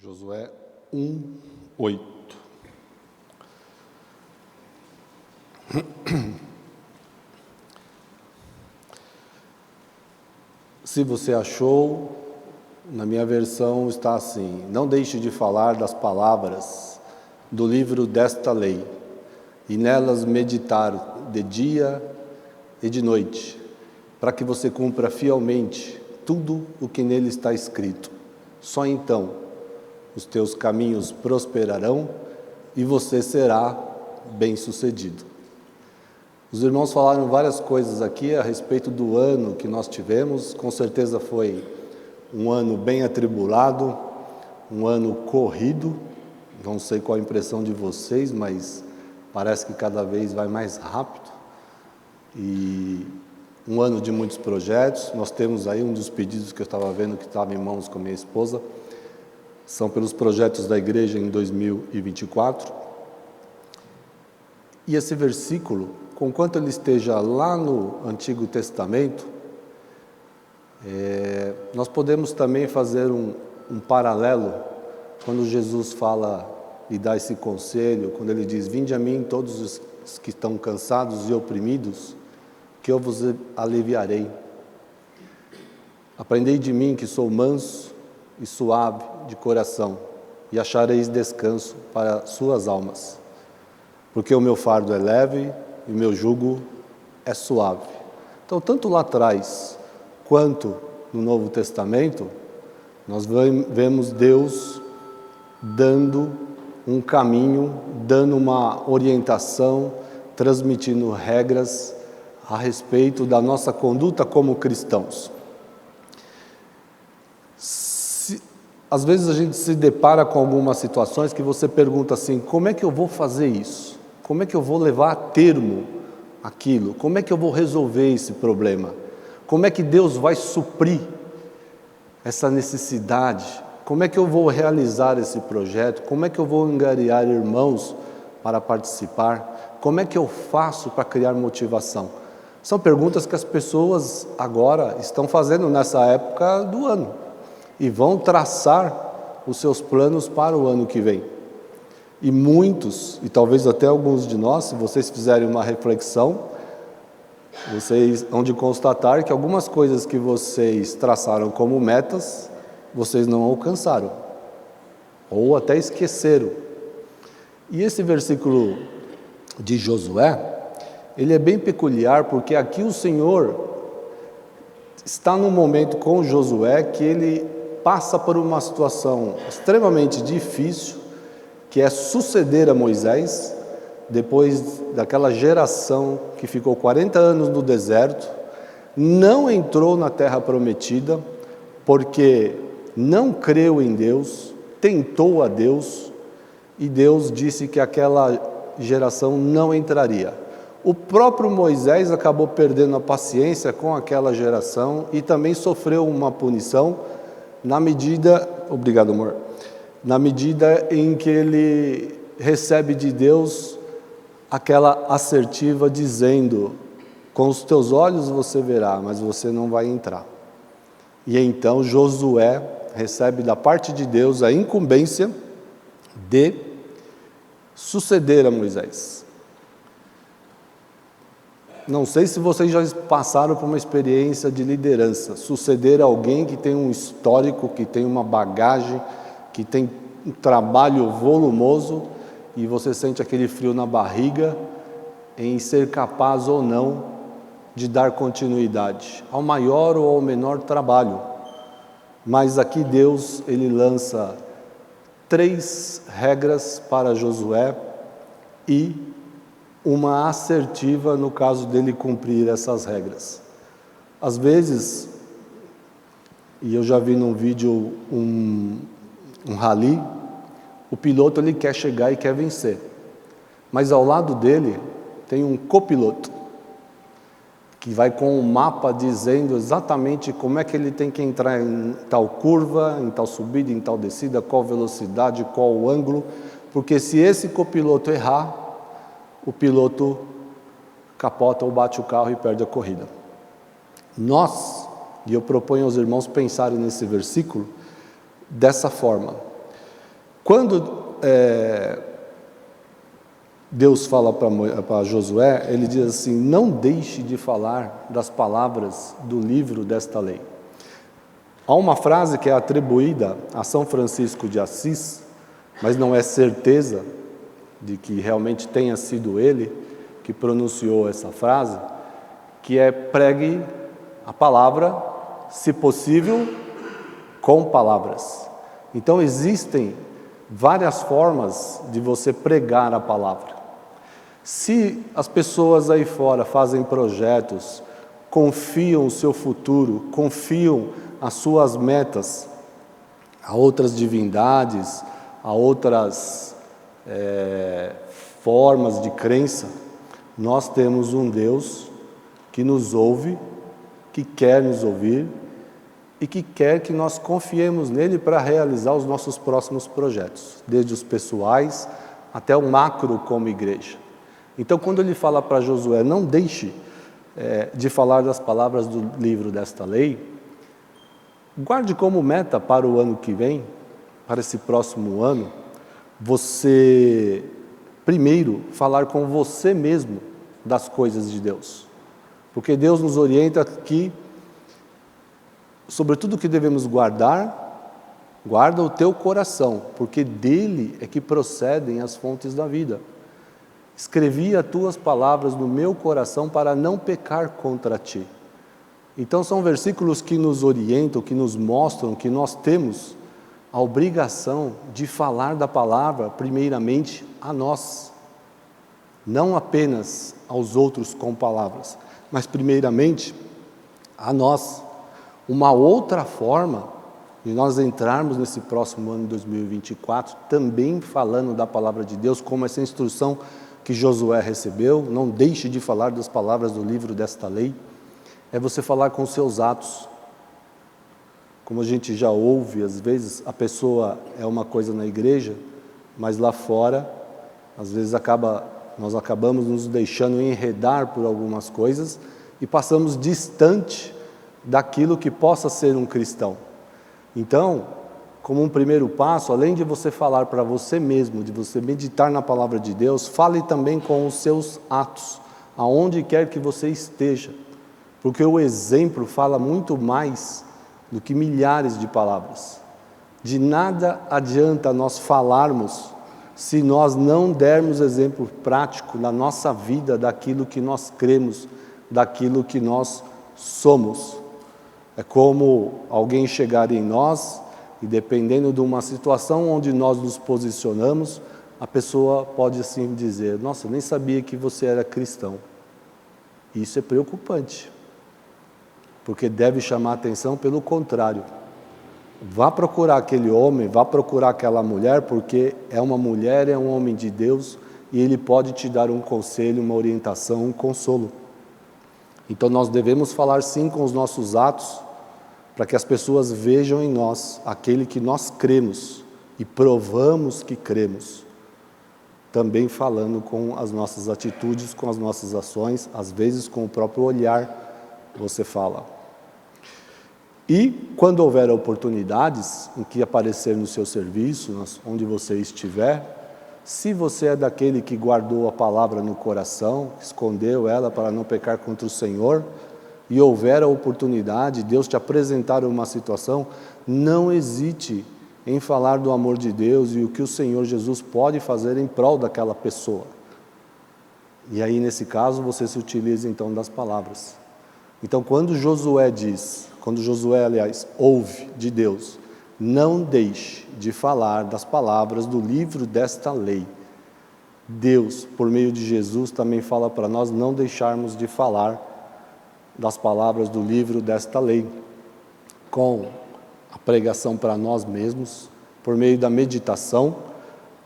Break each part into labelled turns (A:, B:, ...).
A: Josué 1:8. Se você achou, na minha versão está assim: não deixe de falar das palavras do livro desta lei, e nelas meditar de dia e de noite, para que você cumpra fielmente tudo o que nele está escrito. Só então os teus caminhos prosperarão e você será bem-sucedido. Os irmãos falaram várias coisas aqui a respeito do ano que nós tivemos. Com certeza foi um ano bem atribulado, um ano corrido. Não sei qual a impressão de vocês, mas parece que cada vez vai mais rápido. E um ano de muitos projetos. Nós temos aí um dos pedidos que eu estava vendo, que estava em mãos com minha esposa, são pelos projetos da igreja em 2024. E esse versículo, conquanto ele esteja lá no Antigo Testamento, nós podemos também fazer um paralelo, quando Jesus fala e dá esse conselho, quando ele diz: vinde a mim todos os que estão cansados e oprimidos, que eu vos aliviarei. Aprendei de mim, que sou manso e suave de coração, e achareis descanso para suas almas, porque o meu fardo é leve e o meu jugo é suave. Então, tanto lá atrás quanto no Novo Testamento, nós vemos Deus dando um caminho, dando uma orientação, transmitindo regras a respeito da nossa conduta como cristãos. Às vezes a gente se depara com algumas situações que você pergunta assim: como é que eu vou fazer isso? Como é que eu vou levar a termo aquilo? Como é que eu vou resolver esse problema? Como é que Deus vai suprir essa necessidade? Como é que eu vou realizar esse projeto? Como é que eu vou angariar irmãos para participar? Como é que eu faço para criar motivação? São perguntas que as pessoas agora estão fazendo nessa época do ano e vão traçar os seus planos para o ano que vem. E muitos, e talvez até alguns de nós, se vocês fizerem uma reflexão, vocês vão de constatar que algumas coisas que vocês traçaram como metas, vocês não alcançaram, ou até esqueceram. E esse versículo de Josué, ele é bem peculiar, porque aqui o Senhor está num momento com Josué que ele passa por uma situação extremamente difícil, que é suceder a Moisés, depois daquela geração que ficou 40 anos no deserto, não entrou na terra prometida, porque não creu em Deus, tentou a Deus, e Deus disse que aquela geração não entraria. O próprio Moisés acabou perdendo a paciência com aquela geração e também sofreu uma punição na medida, obrigado amor, na medida em que ele recebe de Deus aquela assertiva dizendo: com os teus olhos você verá, mas você não vai entrar. E então Josué recebe da parte de Deus a incumbência de suceder a Moisés. Não sei se vocês já passaram por uma experiência de liderança, suceder alguém que tem um histórico, que tem uma bagagem, que tem um trabalho volumoso, e você sente aquele frio na barriga em ser capaz ou não de dar continuidade ao maior ou ao menor trabalho. Mas aqui Deus, ele lança 3 regras para Josué e uma assertiva no caso dele cumprir essas regras. Às vezes, e eu já vi num vídeo um rally, o piloto ele quer chegar e quer vencer, mas ao lado dele tem um copiloto que vai com um mapa dizendo exatamente como é que ele tem que entrar em tal curva, em tal subida, em tal descida, qual velocidade, qual o ângulo, porque se esse copiloto errar, o piloto capota ou bate o carro e perde a corrida. E eu proponho aos irmãos pensarem nesse versículo dessa forma: Quando Deus fala para Josué, ele diz assim: não deixe de falar das palavras do livro desta lei. Há uma frase que é atribuída a São Francisco de Assis, mas não é certeza de que realmente tenha sido ele que pronunciou essa frase, que é: pregue a palavra, se possível, com palavras. Então existem várias formas de você pregar a palavra. Se as pessoas aí fora fazem projetos, confiam o seu futuro, confiam as suas metas a outras divindades, a outras formas de crença, nós temos um Deus que nos ouve, que quer nos ouvir e que quer que nós confiemos nele para realizar os nossos próximos projetos, desde os pessoais até o macro como igreja. Então, quando ele fala para Josué, não deixe de falar das palavras do livro desta lei, guarde como meta para o ano que vem, para esse próximo ano, você, primeiro, falar com você mesmo das coisas de Deus. Porque Deus nos orienta que, sobre tudo que devemos guardar, guarda o teu coração, porque dele é que procedem as fontes da vida. Escrevi as tuas palavras no meu coração para não pecar contra ti. Então são versículos que nos orientam, que nos mostram que nós temos a obrigação de falar da palavra primeiramente a nós, não apenas aos outros com palavras, mas primeiramente a nós. Uma outra forma de nós entrarmos nesse próximo ano de 2024, também falando da palavra de Deus, como essa instrução que Josué recebeu, não deixe de falar das palavras do livro desta lei, é você falar com os seus atos. Como a gente já ouve, às vezes a pessoa é uma coisa na igreja, mas lá fora, às vezes nós acabamos nos deixando enredar por algumas coisas e passamos distante daquilo que possa ser um cristão. Então, como um primeiro passo, além de você falar para você mesmo, de você meditar na palavra de Deus, fale também com os seus atos, aonde quer que você esteja, porque o exemplo fala muito mais do que milhares de palavras. De nada adianta nós falarmos se nós não dermos exemplo prático na nossa vida daquilo que nós cremos, daquilo que nós somos. É como alguém chegar em nós e, dependendo de uma situação onde nós nos posicionamos, a pessoa pode assim dizer: nossa, eu nem sabia que você era cristão. Isso é preocupante, porque deve chamar a atenção pelo contrário. Vá procurar aquele homem, vá procurar aquela mulher, porque é uma mulher, é um homem de Deus, e ele pode te dar um conselho, uma orientação, um consolo. Então nós devemos falar sim com os nossos atos, para que as pessoas vejam em nós aquele que nós cremos e provamos que cremos. Também falando com as nossas atitudes, com as nossas ações, às vezes com o próprio olhar você fala. E quando houver oportunidades em que aparecer no seu serviço, onde você estiver, se você é daquele que guardou a palavra no coração, escondeu ela para não pecar contra o Senhor, e houver a oportunidade, Deus te apresentar uma situação, não hesite em falar do amor de Deus e o que o Senhor Jesus pode fazer em prol daquela pessoa. E aí, nesse caso, você se utiliza então das palavras. Então, quando Josué, ouve de Deus, não deixe de falar das palavras do livro desta lei. Deus, por meio de Jesus, também fala para nós não deixarmos de falar das palavras do livro desta lei, com a pregação para nós mesmos, por meio da meditação,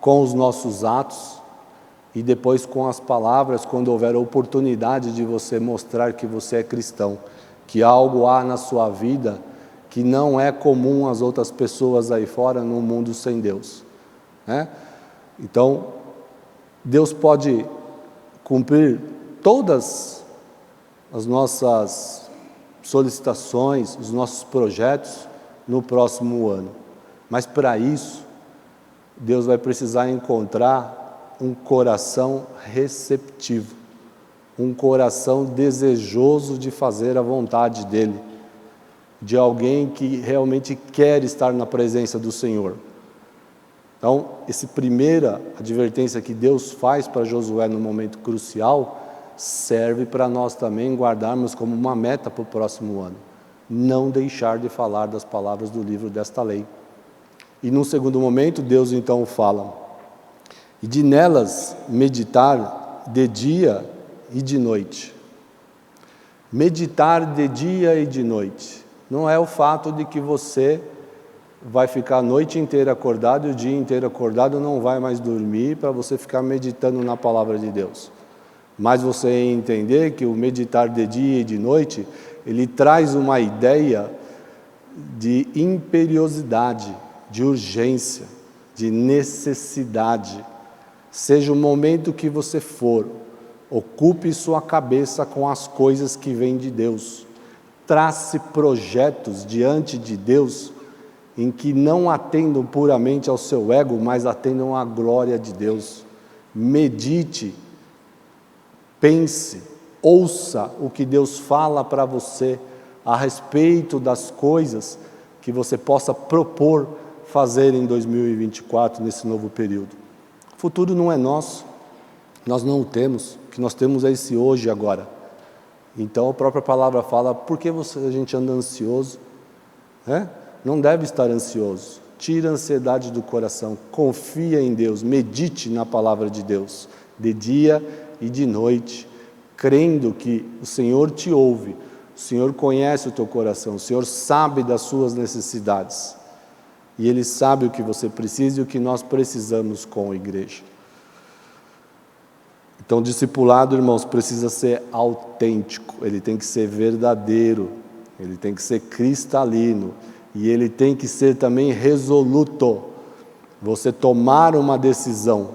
A: com os nossos atos, e depois com as palavras, quando houver oportunidade de você mostrar que você é cristão, que algo há na sua vida que não é comum às outras pessoas aí fora no mundo sem Deus, né? Então, Deus pode cumprir todas as nossas solicitações, os nossos projetos no próximo ano, mas para isso Deus vai precisar encontrar um coração receptivo, um coração desejoso de fazer a vontade dEle, de alguém que realmente quer estar na presença do Senhor. Então, essa primeira advertência que Deus faz para Josué no momento crucial, serve para nós também guardarmos como uma meta para o próximo ano. Não deixar de falar das palavras do livro desta lei. E num segundo momento, Deus então fala, e de nelas meditar de dia e de noite. Meditar de dia e de noite. Não é o fato de que você vai ficar a noite inteira acordado e o dia inteiro acordado, não vai mais dormir para você ficar meditando na palavra de Deus. Mas você entender que o meditar de dia e de noite, ele traz uma ideia de imperiosidade, de urgência, de necessidade. Seja o momento que você for, ocupe sua cabeça com as coisas que vêm de Deus. Trace projetos diante de Deus em que não atendam puramente ao seu ego, mas atendam à glória de Deus. Medite, pense, ouça o que Deus fala para você a respeito das coisas que você possa propor fazer em 2024, nesse novo período. O futuro não é nosso, nós não o temos, o que nós temos é esse hoje e agora. Então a própria palavra fala, por que a gente anda ansioso? Não deve estar ansioso, tira a ansiedade do coração, confia em Deus, medite na palavra de Deus, de dia e de noite, crendo que o Senhor te ouve, o Senhor conhece o teu coração, o Senhor sabe das suas necessidades, e Ele sabe o que você precisa e o que nós precisamos com a igreja. Então, o discipulado, irmãos, precisa ser autêntico, ele tem que ser verdadeiro, ele tem que ser cristalino, e ele tem que ser também resoluto. Você tomar uma decisão,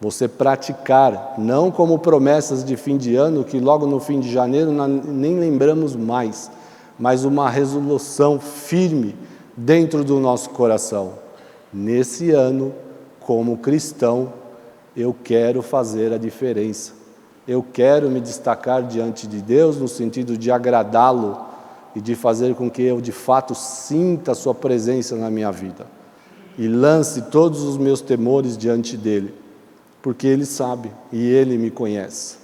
A: você praticar, não como promessas de fim de ano, que logo no fim de janeiro nem lembramos mais, mas uma resolução firme dentro do nosso coração. Nesse ano, como cristão, eu quero fazer a diferença. Eu quero me destacar diante de Deus no sentido de agradá-lo e de fazer com que eu de fato sinta a sua presença na minha vida. E lance todos os meus temores diante dele, porque ele sabe e ele me conhece.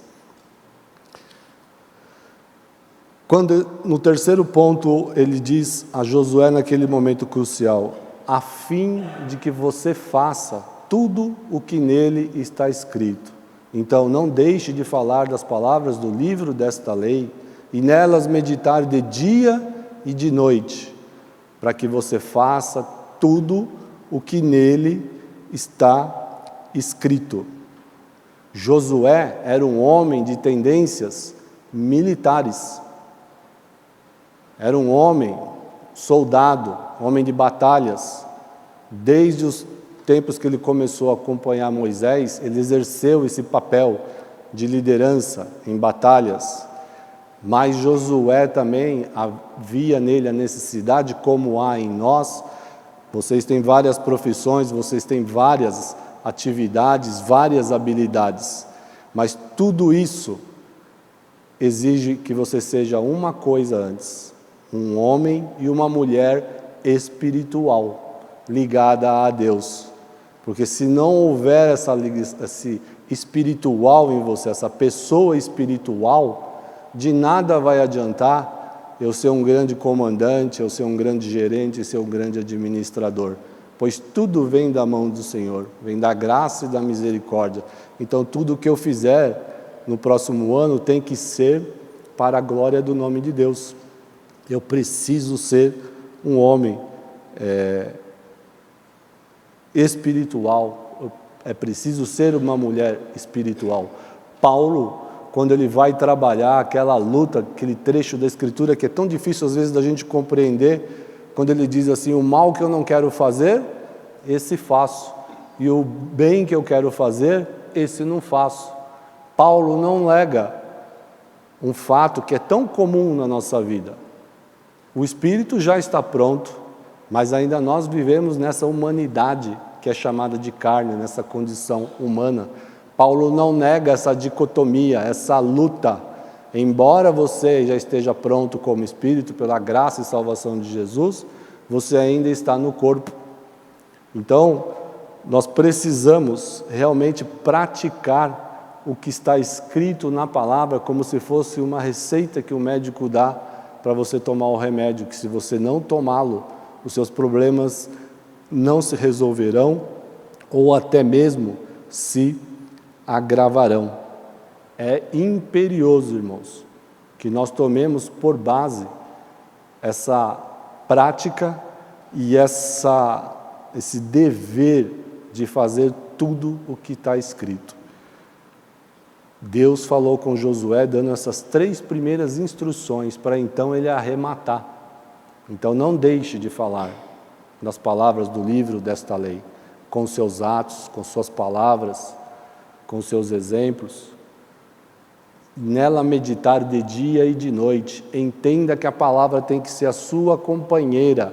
A: Quando no terceiro ponto ele diz a Josué naquele momento crucial, a fim de que você faça tudo o que nele está escrito. Então não deixe de falar das palavras do livro desta lei e nelas meditar de dia e de noite, para que você faça tudo o que nele está escrito. Josué era um homem de tendências militares. Era um homem, soldado, homem de batalhas. Desde os tempos que ele começou a acompanhar Moisés, ele exerceu esse papel de liderança em batalhas. Mas Josué também havia nele a necessidade, como há em nós. Vocês têm várias profissões, vocês têm várias atividades, várias habilidades, mas tudo isso exige que você seja uma coisa antes, um homem e uma mulher espiritual, ligada a Deus, porque se não houver esse espiritual em você, essa pessoa espiritual, de nada vai adiantar eu ser um grande comandante, eu ser um grande gerente, ser um grande administrador, pois tudo vem da mão do Senhor, vem da graça e da misericórdia. Então tudo que eu fizer no próximo ano tem que ser para a glória do nome de Deus. Eu preciso ser um homem espiritual, é preciso ser uma mulher espiritual. Paulo, quando ele vai trabalhar aquela luta, aquele trecho da Escritura que é tão difícil às vezes da gente compreender, quando ele diz assim, o mal que eu não quero fazer, esse faço, e o bem que eu quero fazer, esse não faço. Paulo não nega um fato que é tão comum na nossa vida. O Espírito já está pronto, mas ainda nós vivemos nessa humanidade que que é chamada de carne, nessa condição humana. Paulo não nega essa dicotomia, essa luta. Embora você já esteja pronto como espírito, pela graça e salvação de Jesus, você ainda está no corpo. Então, nós precisamos realmente praticar o que está escrito na palavra, como se fosse uma receita que o médico dá para você tomar o remédio, que se você não tomá-lo, os seus problemas não se resolverão ou até mesmo se agravarão. É imperioso, irmãos, que nós tomemos por base essa prática e esse dever de fazer tudo o que está escrito. Deus falou com Josué, dando essas 3 primeiras instruções, para então ele arrematar. Então não deixe de falar nas palavras do livro desta lei, com seus atos, com suas palavras, com seus exemplos. Nela meditar de dia e de noite. Entenda que a palavra tem que ser a sua companheira,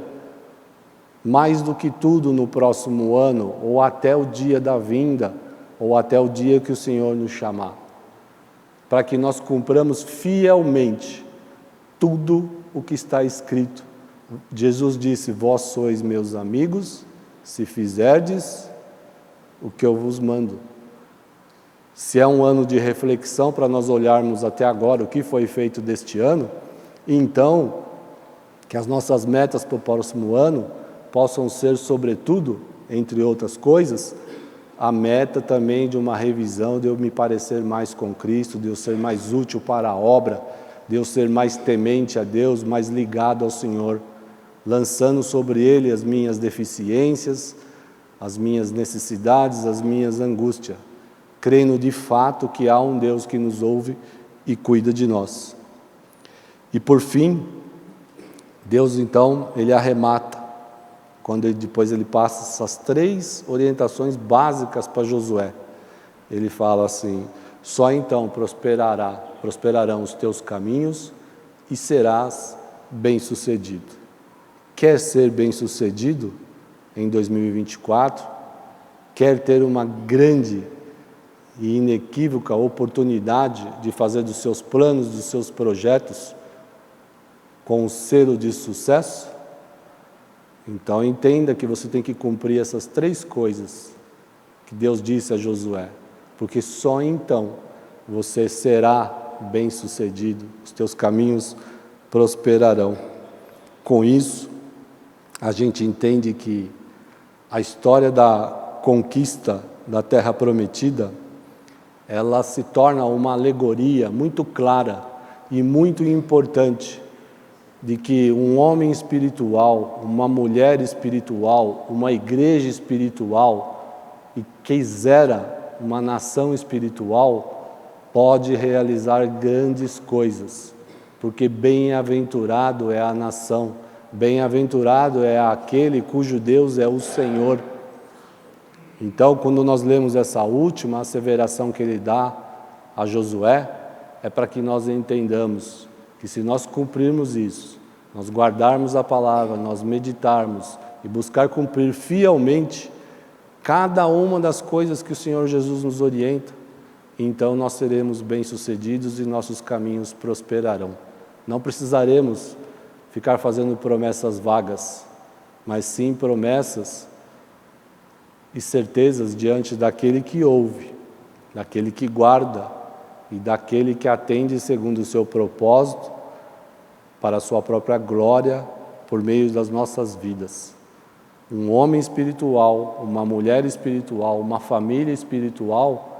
A: mais do que tudo no próximo ano, ou até o dia da vinda, ou até o dia que o Senhor nos chamar, para que nós cumpramos fielmente tudo o que está escrito. Jesus disse: vós sois meus amigos, se fizerdes o que eu vos mando. Se é um ano de reflexão para nós olharmos até agora o que foi feito deste ano, então, que as nossas metas para o próximo ano possam ser, sobretudo, entre outras coisas, a meta também de uma revisão, de eu me parecer mais com Cristo, de eu ser mais útil para a obra, de eu ser mais temente a Deus, mais ligado ao Senhor, lançando sobre Ele as minhas deficiências, as minhas necessidades, as minhas angústias, crendo de fato que há um Deus que nos ouve e cuida de nós. E por fim, Deus então, Ele arremata, quando depois Ele passa essas 3 orientações básicas para Josué. Ele fala assim: só então prosperarão os teus caminhos e serás bem-sucedido. Quer ser bem-sucedido em 2024? Quer ter uma grande e inequívoca oportunidade de fazer dos seus planos, dos seus projetos, com o selo de sucesso? Então entenda que você tem que cumprir essas 3 coisas que Deus disse a Josué, porque só então você será bem-sucedido, os teus caminhos prosperarão. Com isso, a gente entende que a história da conquista da Terra Prometida, ela se torna uma alegoria muito clara e muito importante de que um homem espiritual, uma mulher espiritual, uma igreja espiritual e quisera uma nação espiritual pode realizar grandes coisas, porque bem-aventurado é a nação, bem-aventurado é aquele cujo Deus é o Senhor. Então, quando nós lemos essa última asseveração que ele dá a Josué, é para que nós entendamos que se nós cumprirmos isso, nós guardarmos a palavra, nós meditarmos e buscar cumprir fielmente cada uma das coisas que o Senhor Jesus nos orienta, então nós seremos bem-sucedidos e nossos caminhos prosperarão. Não precisaremos ficar fazendo promessas vagas, mas sim promessas e certezas diante daquele que ouve, daquele que guarda e daquele que atende segundo o seu propósito para a sua própria glória por meio das nossas vidas. Um homem espiritual, uma mulher espiritual, uma família espiritual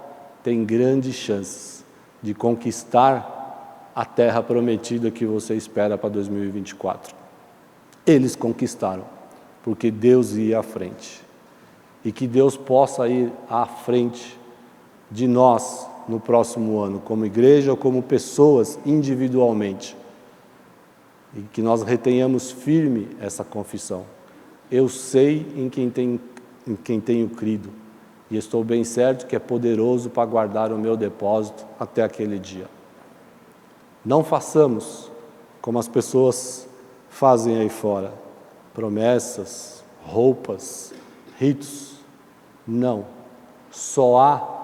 A: tem grandes chances de conquistar a terra prometida que você espera para 2024. Eles conquistaram, porque Deus ia à frente. E que Deus possa ir à frente de nós no próximo ano, como igreja ou como pessoas individualmente. E que nós retenhamos firme essa confissão. Eu sei em quem tenho crido, e estou bem certo que é poderoso para guardar o meu depósito até aquele dia. Não façamos como as pessoas fazem aí fora, promessas, roupas, ritos, Não. Só há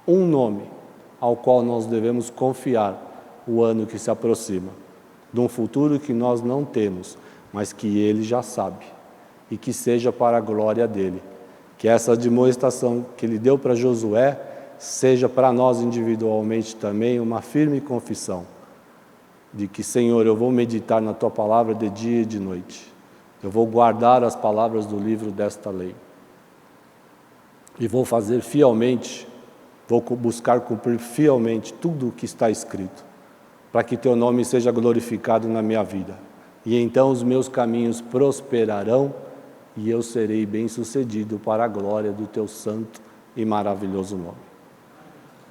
A: um nome ao qual nós devemos confiar o ano que se aproxima, de um futuro que nós não temos, mas que Ele já sabe, e que seja para a glória dEle. Que essa demonstração que Ele deu para Josué seja para nós individualmente também uma firme confissão de que, Senhor, eu vou meditar na Tua palavra de dia e de noite. Eu vou guardar as palavras do livro desta lei. E vou fazer fielmente, vou buscar cumprir fielmente tudo o que está escrito, para que Teu nome seja glorificado na minha vida. E então os meus caminhos prosperarão e eu serei bem-sucedido para a glória do Teu santo e maravilhoso nome.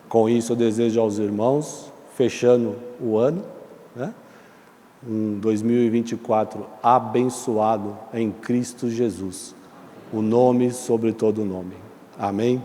A: Com isso eu desejo aos irmãos, fechando o ano, um 2024 abençoado em Cristo Jesus, o nome sobre todo nome. Amém?